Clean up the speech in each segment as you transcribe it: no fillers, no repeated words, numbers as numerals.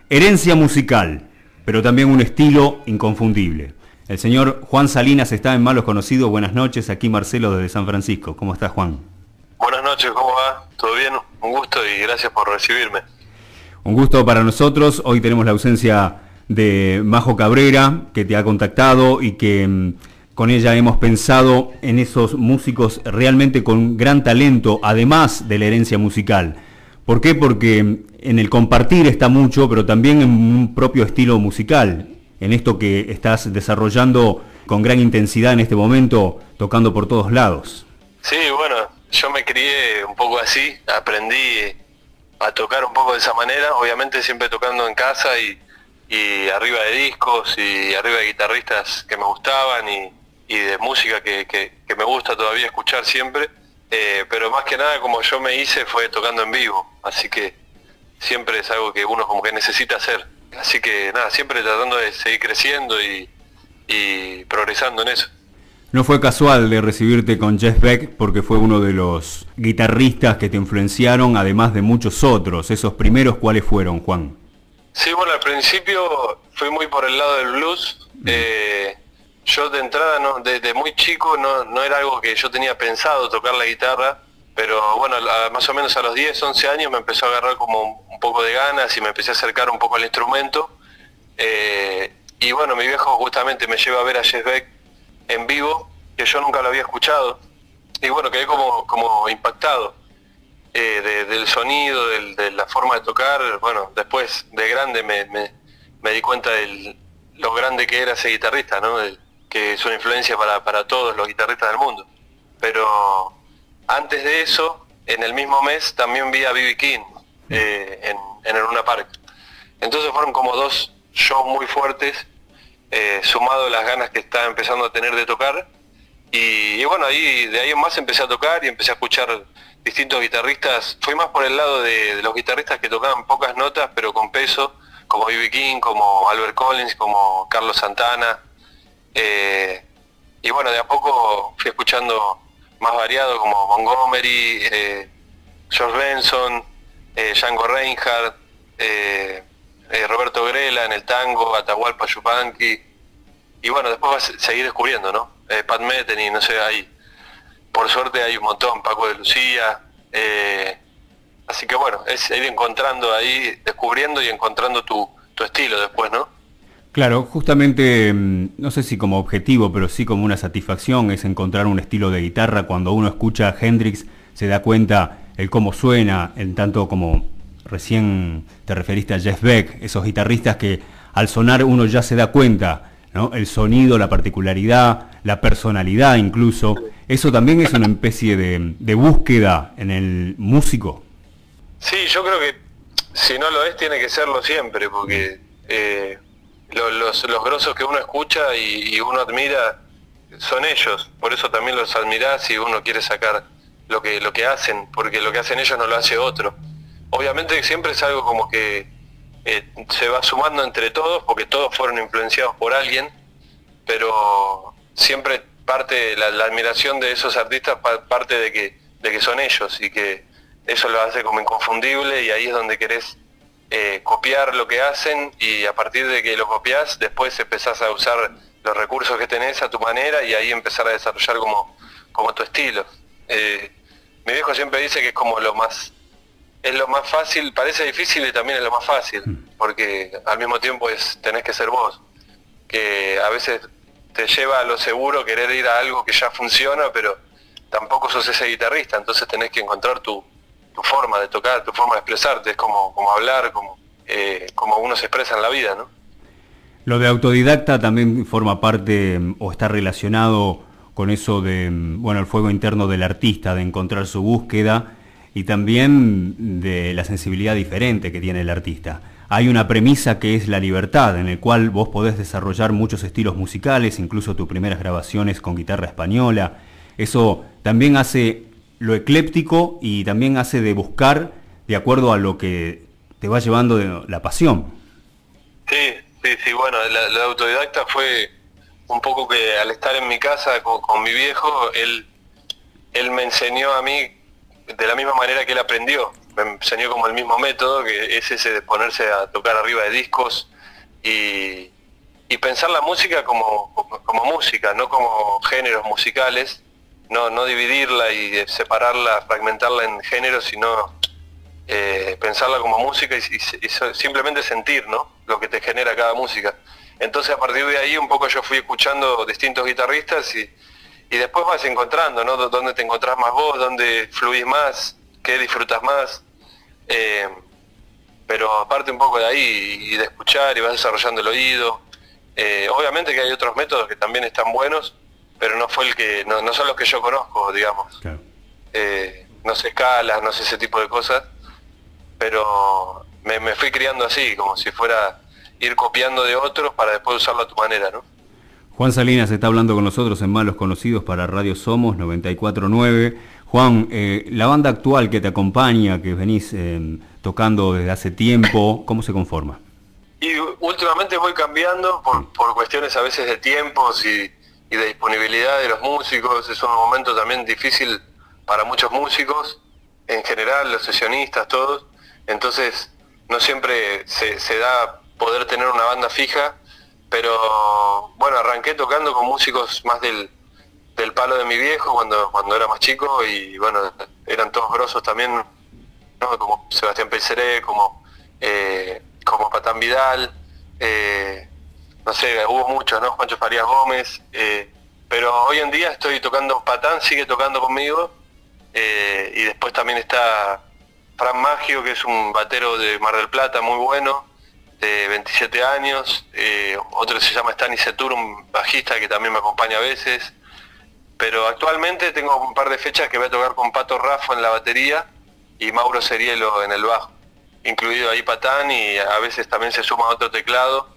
Herencia musical, pero también un estilo inconfundible. El señor Juan Salinas está en Malos Conocidos. Buenas noches, aquí Marcelo desde San Francisco. ¿Cómo estás, Juan? Buenas noches, ¿cómo va? ¿Todo bien? Un gusto y gracias por recibirme. Un gusto para nosotros. Hoy tenemos la ausencia de Majo Cabrera, que te ha contactado y que con ella hemos pensado en esos músicos realmente con gran talento, además de la herencia musical. ¿Por qué? Porque en el compartir está mucho, pero también en un propio estilo musical, en esto que estás desarrollando con gran intensidad en este momento, tocando por todos lados. Sí, bueno, yo me crié un poco así, aprendí a tocar un poco de esa manera, obviamente siempre tocando en casa y arriba de discos y arriba de guitarristas que me gustaban y de música que me gusta todavía escuchar siempre, pero más que nada como yo me hice fue tocando en vivo, así que siempre es algo que uno como que necesita hacer, así que nada, siempre tratando de seguir creciendo y progresando en eso. No fue casual de recibirte con Jeff Beck porque fue uno de los guitarristas que te influenciaron, además de muchos otros. ¿Esos primeros cuáles fueron, Juan? Sí, bueno, al principio fui muy por el lado del blues. Yo de entrada, desde muy chico, no era algo que yo tenía pensado tocar la guitarra, pero bueno, más o menos a los 10, 11 años me empezó a agarrar como un poco de ganas y me empecé a acercar un poco al instrumento. Y bueno, mi viejo justamente me lleva a ver a Jeff Beck en vivo, que yo nunca lo había escuchado, y bueno, quedé como impactado del sonido, de la forma de tocar. Bueno, después de grande me di cuenta de lo grande que era ese guitarrista, ¿no? Que es una influencia para todos los guitarristas del mundo. Pero antes de eso, en el mismo mes, también vi a B.B. King en el Luna Park. Entonces fueron como dos shows muy fuertes, sumado a las ganas que estaba empezando a tener de tocar, y bueno, de ahí en más empecé a tocar y empecé a escuchar distintos guitarristas. Fui más por el lado de los guitarristas que tocaban pocas notas pero con peso, como B.B. King, como Albert Collins, como Carlos Santana, y bueno, de a poco fui escuchando más variado, como Montgomery, George Benson, Django Reinhardt, Roberto Grela en el tango, Atahualpa Yupanqui, y bueno, después vas a seguir descubriendo, ¿no? Pat Metheny, no sé, ahí por suerte hay un montón, Paco de Lucía, así que bueno, es ir encontrando ahí, descubriendo y encontrando tu estilo después, ¿no? Claro, justamente, no sé si como objetivo, pero sí como una satisfacción es encontrar un estilo de guitarra. Cuando uno escucha a Hendrix se da cuenta el cómo suena, en tanto como recién te referiste a Jeff Beck, esos guitarristas que al sonar uno ya se da cuenta, ¿no? El sonido, la particularidad, la personalidad incluso. Eso también es una especie de búsqueda en el músico. Sí, yo creo que si no lo es tiene que serlo siempre, porque los grosos que uno escucha y uno admira son ellos, por eso también los admirás y uno quiere sacar lo que hacen, porque lo que hacen ellos no lo hace otro. Obviamente siempre es algo como que se va sumando entre todos, porque todos fueron influenciados por alguien, pero siempre parte la admiración de esos artistas parte de que son ellos, y que eso lo hace como inconfundible, y ahí es donde querés copiar lo que hacen, y a partir de que lo copiás, después empezás a usar los recursos que tenés a tu manera, y ahí empezar a desarrollar como tu estilo. Mi viejo siempre dice que es como es lo más fácil, parece difícil y también es lo más fácil, porque al mismo tiempo tenés que ser vos, que a veces te lleva a lo seguro querer ir a algo que ya funciona, pero tampoco sos ese guitarrista, entonces tenés que encontrar tu forma de tocar, tu forma de expresarte, es como hablar, como uno se expresa en la vida, ¿no? Lo de autodidacta también forma parte o está relacionado con eso de, bueno, el fuego interno del artista, de encontrar su búsqueda, y también de la sensibilidad diferente que tiene el artista. Hay una premisa que es la libertad, en el cual vos podés desarrollar muchos estilos musicales, incluso tus primeras grabaciones con guitarra española. Eso también hace lo ecléptico y también hace de buscar de acuerdo a lo que te va llevando de la pasión. Sí, bueno, la autodidacta fue un poco que al estar en mi casa con mi viejo, él me enseñó a mí de la misma manera que él aprendió. me enseñó como el mismo método, que es ese de ponerse a tocar arriba de discos y pensar la música como música, no como géneros musicales, no dividirla y separarla, fragmentarla en géneros, sino pensarla como música y simplemente sentir, ¿no?, lo que te genera cada música. Entonces a partir de ahí un poco yo fui escuchando distintos guitarristas y después vas encontrando, ¿no?, dónde te encontrás más vos, dónde fluís más, qué disfrutas más. Pero aparte un poco de ahí y de escuchar y vas desarrollando el oído. Obviamente que hay otros métodos que también están buenos, pero no son los que yo conozco, digamos. Claro. No sé escalas, no sé ese tipo de cosas, pero me fui criando así, como si fuera ir copiando de otros para después usarlo a tu manera, ¿no? Juan Salinas está hablando con nosotros en Malos Conocidos para Radio Somos 94.9. Juan, la banda actual que te acompaña, que venís tocando desde hace tiempo, ¿cómo se conforma? Y últimamente voy cambiando por cuestiones a veces de tiempos y de disponibilidad de los músicos. Es un momento también difícil para muchos músicos, en general, los sesionistas, todos. Entonces, no siempre se da poder tener una banda fija, pero bueno, arranqué tocando con músicos más del palo de mi viejo cuando era más chico, y bueno, eran todos grosos también, ¿no?, como Sebastián Pelliceré, como Patán Vidal, no sé, hubo muchos, ¿no?, Juancho Farías Gómez, pero hoy en día estoy tocando, Patán sigue tocando conmigo, y después también está Fran Maggio, que es un batero de Mar del Plata muy bueno, de 27 años, otro se llama Stani Setur, un bajista que también me acompaña a veces, pero actualmente tengo un par de fechas que voy a tocar con Pato Raffo en la batería y Mauro Serielo en el bajo, incluido ahí Patán, y a veces también se suma otro teclado,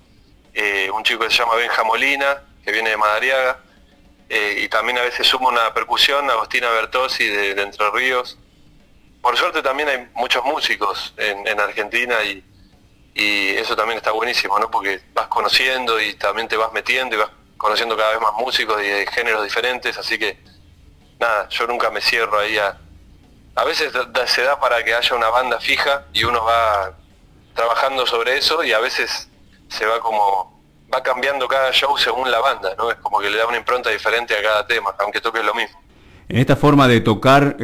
un chico que se llama Benja Molina, que viene de Madariaga, y también a veces suma una percusión, Agostina Bertozzi de Entre Ríos. Por suerte también hay muchos músicos en Argentina y eso también está buenísimo, ¿no?, porque vas conociendo y también te vas metiendo y vas conociendo cada vez más músicos y de géneros diferentes, así que nada, yo nunca me cierro ahí a veces se da para que haya una banda fija y uno va trabajando sobre eso, y a veces va cambiando cada show según la banda, ¿no? Es como que le da una impronta diferente a cada tema, aunque toques lo mismo. En esta forma de tocar,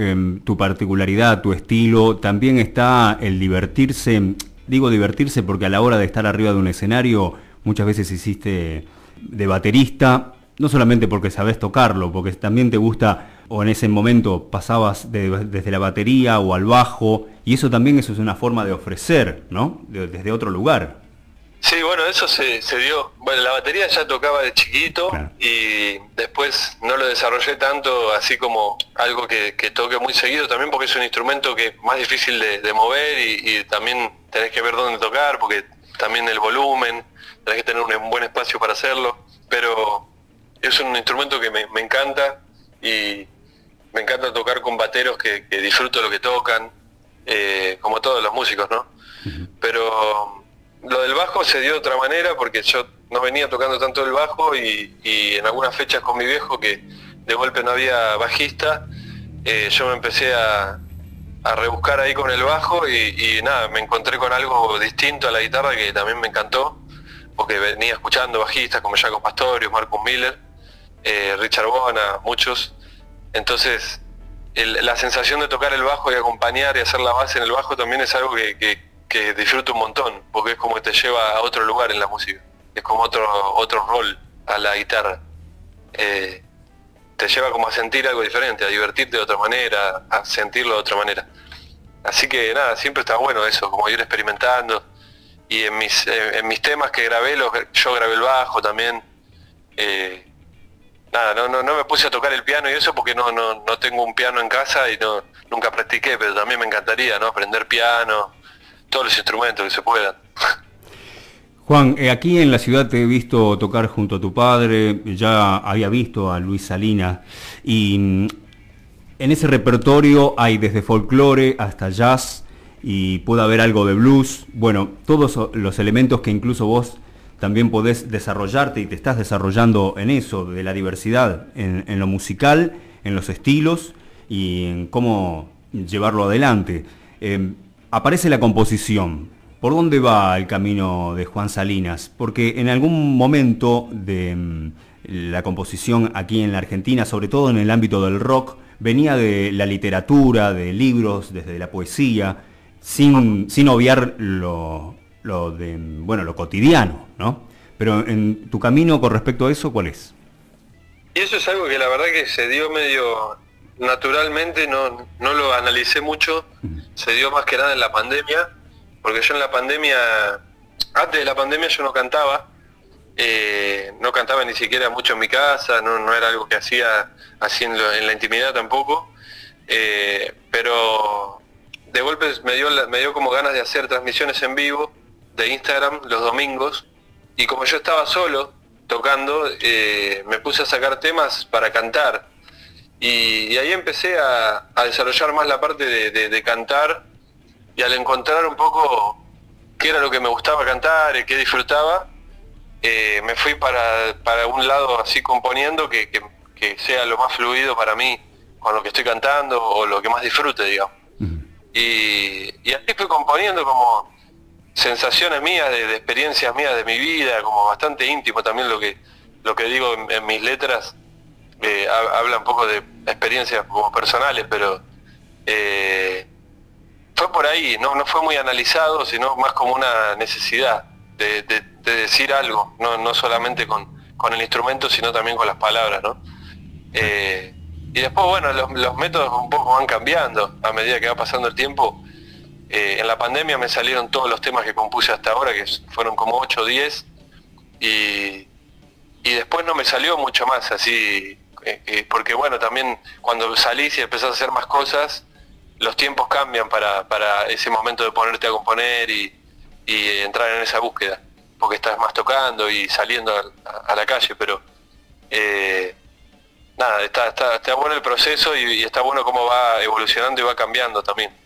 tu particularidad, tu estilo, también está el divertirse. Digo divertirse porque a la hora de estar arriba de un escenario muchas veces hiciste de baterista, no solamente porque sabés tocarlo, porque también te gusta, o en ese momento pasabas desde la batería o al bajo, y eso también es una forma de ofrecer, ¿no?, desde otro lugar. Sí, bueno, eso se dio. Bueno, la batería ya tocaba de chiquito, claro, y después no lo desarrollé tanto así como algo que toque muy seguido, también porque es un instrumento que es más difícil de mover y también tenés que ver dónde tocar, porque también el volumen, tenés que tener un buen espacio para hacerlo, pero es un instrumento que me encanta, y me encanta tocar con bateros que disfruto lo que tocan, como todos los músicos, ¿no? Uh-huh. Pero lo del bajo se dio de otra manera, porque yo no venía tocando tanto el bajo y en algunas fechas con mi viejo, que de golpe no había bajista, yo me empecé a rebuscar ahí con el bajo y nada, me encontré con algo distinto a la guitarra que también me encantó, porque venía escuchando bajistas como Jaco Pastorius, Marcus Miller, Richard Bona, muchos. Entonces la sensación de tocar el bajo y acompañar y hacer la base en el bajo también es algo que disfruto un montón, porque es como que te lleva a otro lugar en la música, es como otro rol a la guitarra, te lleva como a sentir algo diferente, a divertirte de otra manera, a sentirlo de otra manera. Así que nada, siempre está bueno eso, como ir experimentando, y en mis temas que grabé, yo grabé el bajo también. Nada, no me puse a tocar el piano y eso porque no tengo un piano en casa y nunca practiqué, pero también me encantaría, ¿no?, aprender piano, todos los instrumentos que se puedan. Juan, aquí en la ciudad te he visto tocar junto a tu padre, ya había visto a Luis Salinas, y en ese repertorio hay desde folclore hasta jazz, y puede haber algo de blues, bueno, todos los elementos que incluso vos también podés desarrollarte y te estás desarrollando en eso, de la diversidad, en lo musical, en los estilos y en cómo llevarlo adelante. aparece la composición. ¿Por dónde va el camino de Juan Salinas? Porque en algún momento de la composición aquí en la Argentina, sobre todo en el ámbito del rock, venía de la literatura, de libros, desde la poesía, sin obviar lo cotidiano, ¿no? Pero en tu camino con respecto a eso, ¿cuál es? Y eso es algo que la verdad que se dio medio naturalmente, no lo analicé mucho, se dio más que nada en la pandemia, porque yo en la pandemia, antes de la pandemia yo no cantaba ni siquiera mucho en mi casa, no era algo que hacía así en la intimidad tampoco, pero de golpe me dio como ganas de hacer transmisiones en vivo de Instagram los domingos, y como yo estaba solo tocando, me puse a sacar temas para cantar, y ahí empecé a desarrollar más la parte de cantar, y al encontrar un poco qué era lo que me gustaba cantar y qué disfrutaba, me fui para un lado así componiendo que sea lo más fluido para mí con lo que estoy cantando o lo que más disfrute, digamos. Y así fui componiendo como sensaciones mías, de experiencias mías de mi vida, como bastante íntimo también lo que digo en mis letras, habla un poco de experiencias como personales, pero fue por ahí, no fue muy analizado, sino más como una necesidad de decir algo, no solamente con el instrumento, sino también con las palabras, ¿no? Y después, bueno, los métodos un poco van cambiando a medida que va pasando el tiempo. En la pandemia me salieron todos los temas que compuse hasta ahora, que fueron como 8 o 10, y después no me salió mucho más así, porque bueno, también cuando salís y empezás a hacer más cosas, los tiempos cambian para ese momento de ponerte a componer y entrar en esa búsqueda, porque estás más tocando y saliendo a la calle, pero nada, está bueno el proceso y está bueno cómo va evolucionando y va cambiando también.